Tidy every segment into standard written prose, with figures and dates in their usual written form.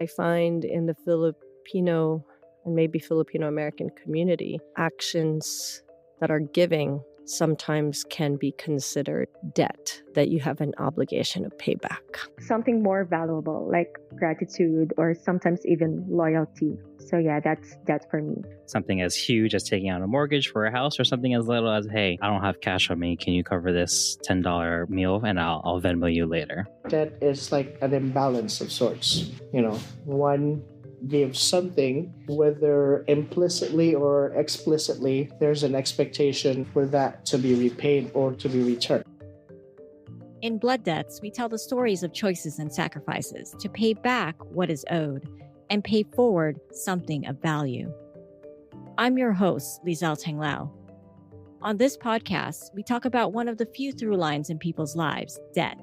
I find in the Filipino and maybe Filipino American community, actions that are giving sometimes can be considered debt that you have an obligation to pay back. Something more valuable like gratitude or sometimes even loyalty. So yeah, that's that for me. Something as huge as taking out a mortgage for a house, or something as little as, hey, I don't have cash on me. Can you cover this $10 meal and I'll Venmo you later? Debt is like an imbalance of sorts. One gives something, whether implicitly or explicitly, there's an expectation for that to be repaid or to be returned. In Blood Debts, we tell the stories of choices and sacrifices to pay back what is owed and pay forward something of value. I'm your host, Lizelle Tenglao. On this podcast, we talk about one of the few through lines in people's lives, debt.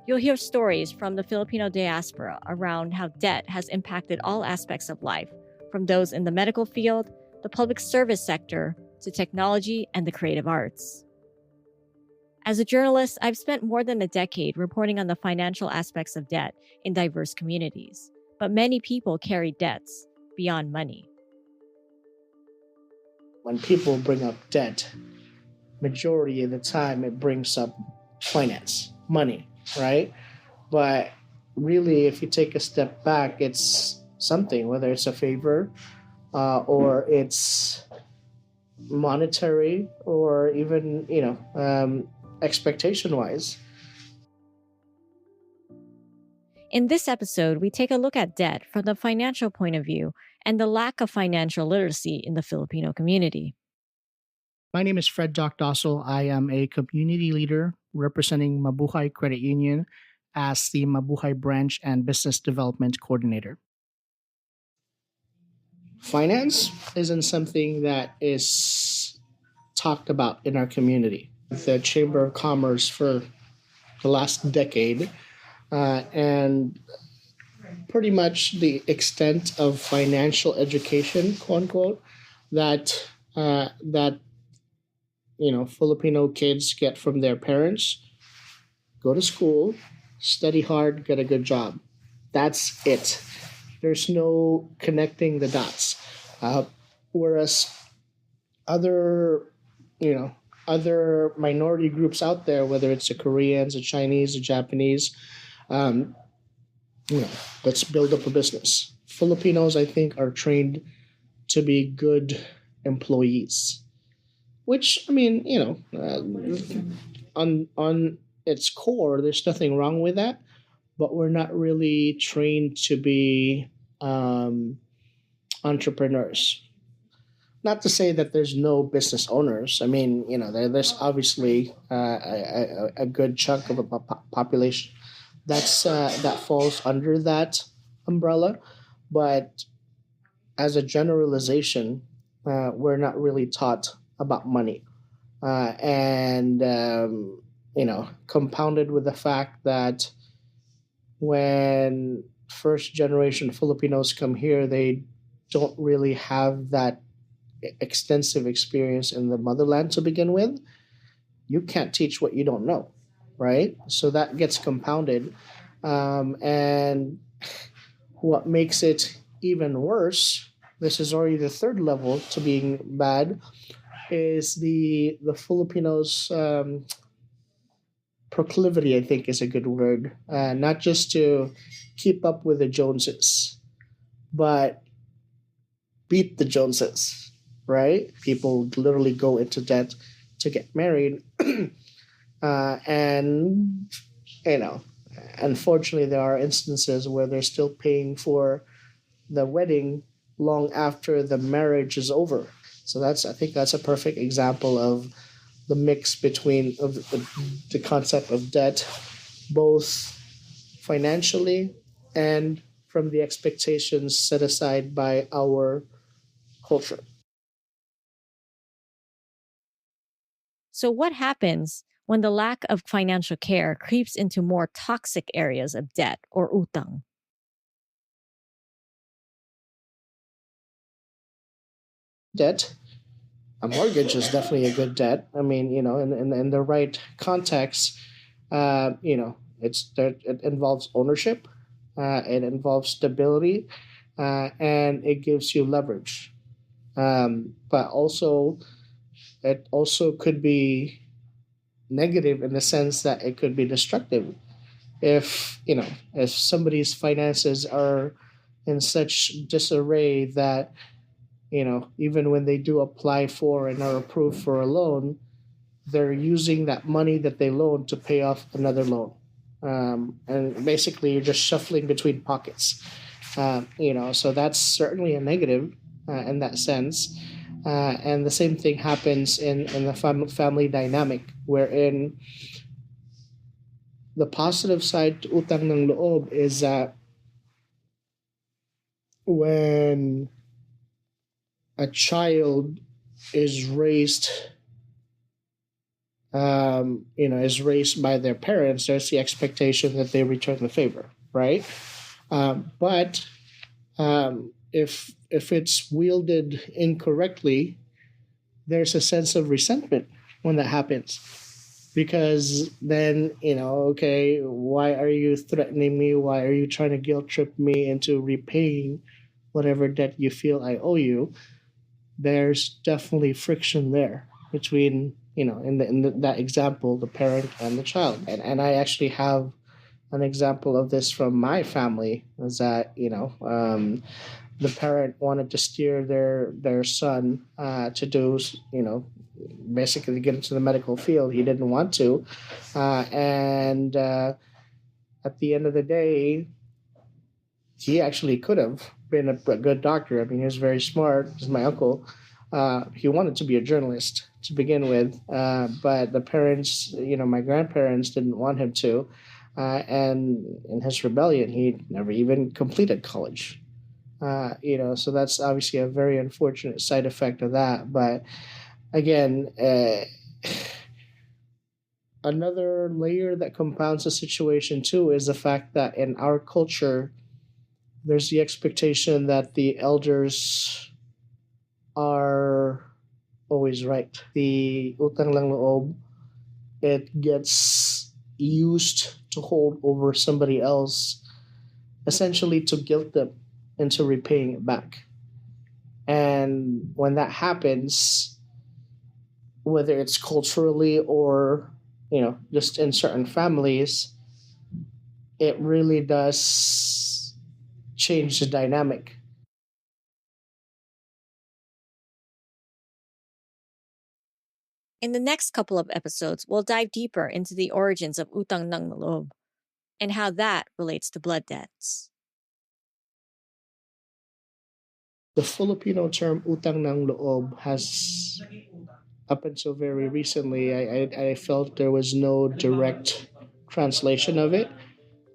You'll hear stories from the Filipino diaspora around how debt has impacted all aspects of life, from those in the medical field, the public service sector, to technology and the creative arts. As a journalist, I've spent more than a decade reporting on the financial aspects of debt in diverse communities, but many people carry debts beyond money. When people bring up debt, majority of the time it brings up finance, money, right? But really, if you take a step back, it's something, whether it's a favor or it's monetary or even, expectation-wise. In this episode, we take a look at debt from the financial point of view and the lack of financial literacy in the Filipino community. My name is Fred Docdocil. I am a community leader representing Mabuhay Credit Union as the Mabuhay Branch and Business Development Coordinator. Finance isn't something that is talked about in our community. The Chamber of Commerce for the last decade and pretty much the extent of financial education, quote unquote, that Filipino kids get from their parents: go to school, study hard, get a good job. That's it. There's no connecting the dots. Whereas other minority groups out there, whether it's the Koreans, the Chinese, the Japanese, let's build up a business. Filipinos, I think, are trained to be good employees, which, on its core, there's nothing wrong with that, but we're not really trained to be entrepreneurs. Not to say that there's no business owners. There's obviously a good chunk of a population that falls under that umbrella, but as a generalization, we're not really taught about money, compounded with the fact that when first generation Filipinos come here, they don't really have that extensive experience in the motherland to begin with. You can't teach what you don't know, right? So that gets compounded. And what makes it even worse, this is already the third level to being bad, is the Filipinos' proclivity, I think is a good word, not just to keep up with the Joneses, but beat the Joneses, right? People literally go into debt to get married. Unfortunately, there are instances where they're still paying for the wedding long after the marriage is over. So I think that's a perfect example of the mix between the concept of debt, both financially and from the expectations set aside by our culture. So what happens when the lack of financial care creeps into more toxic areas of debt or utang? Debt, a mortgage is definitely a good debt. In the right context, it involves ownership. It involves stability, and it gives you leverage. But also, it also could be negative in the sense that it could be destructive. If somebody's finances are in such disarray that even when they do apply for and are approved for a loan, they're using that money that they loan to pay off another loan. And basically, you're just shuffling between pockets. So that's certainly a negative in that sense. And the same thing happens in the family dynamic, wherein the positive side to utang ng loob is that when a child is raised is raised by their parents, there's the expectation that they return the favor, right? But if it's wielded incorrectly, there's a sense of resentment when that happens, because then okay, why are you threatening me? Why are you trying to guilt trip me into repaying whatever debt you feel I owe you? There's definitely friction there between that example, the parent and the child. And I actually have an example of this from my family, is that the parent wanted to steer their son to do basically get into the medical field. He didn't want to, and at the end of the day, he actually could have been a good doctor. I mean, he was very smart. He's my uncle. He wanted to be a journalist to begin with, but the parents, my grandparents, didn't want him to. And in his rebellion, he never even completed college. So that's obviously a very unfortunate side effect of that. But again, another layer that compounds the situation too is the fact that in our culture, there's the expectation that the elders are always right. The utang lang loob, it gets used to hold over somebody else, essentially to guilt them into repaying it back. And when that happens, whether it's culturally or just in certain families, it really does change the dynamic. In the next couple of episodes, we'll dive deeper into the origins of utang ng loob and how that relates to blood debts. The Filipino term utang ng loob has, up until very recently, I felt there was no direct translation of it,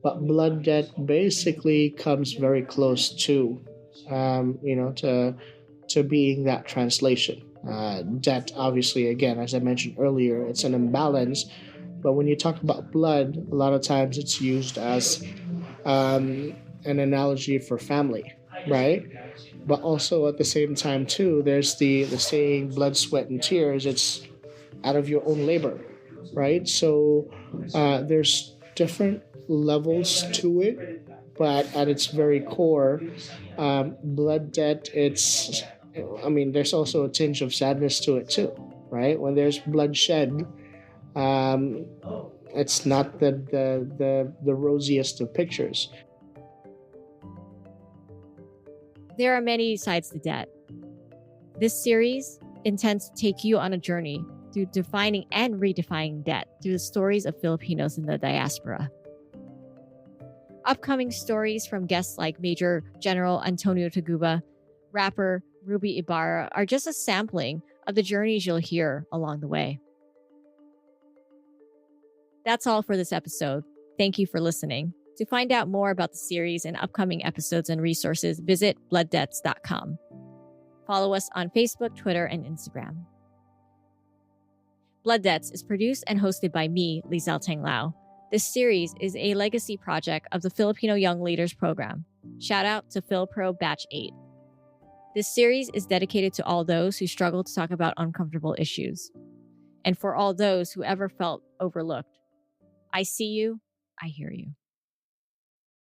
but blood debt basically comes very close to being that translation. Debt, obviously, again, as I mentioned earlier, it's an imbalance. But when you talk about blood, a lot of times it's used as an analogy for family, right? But also at the same time, too, there's the saying, blood, sweat, and tears. It's out of your own labor, right? So there's different levels to it. But at its very core, blood debt, there's also a tinge of sadness to it too, right? When there's bloodshed, it's not the rosiest of pictures. There are many sides to debt. This series intends to take you on a journey through defining and redefining debt through the stories of Filipinos in the diaspora. Upcoming stories from guests like Major General Antonio Taguba, rapper Ruby Ibarra are just a sampling of the journeys you'll hear along the way. That's all for this episode. Thank you for listening. To find out more about the series and upcoming episodes and resources, visit blooddebts.com. Follow us on Facebook, Twitter, and Instagram. Blood Debts is produced and hosted by me, Lizelle Tenglao. This series is a legacy project of the Filipino Young Leaders Program. Shout out to PhilPro Batch 8. This series is dedicated to all those who struggle to talk about uncomfortable issues. And for all those who ever felt overlooked. I see you, I hear you.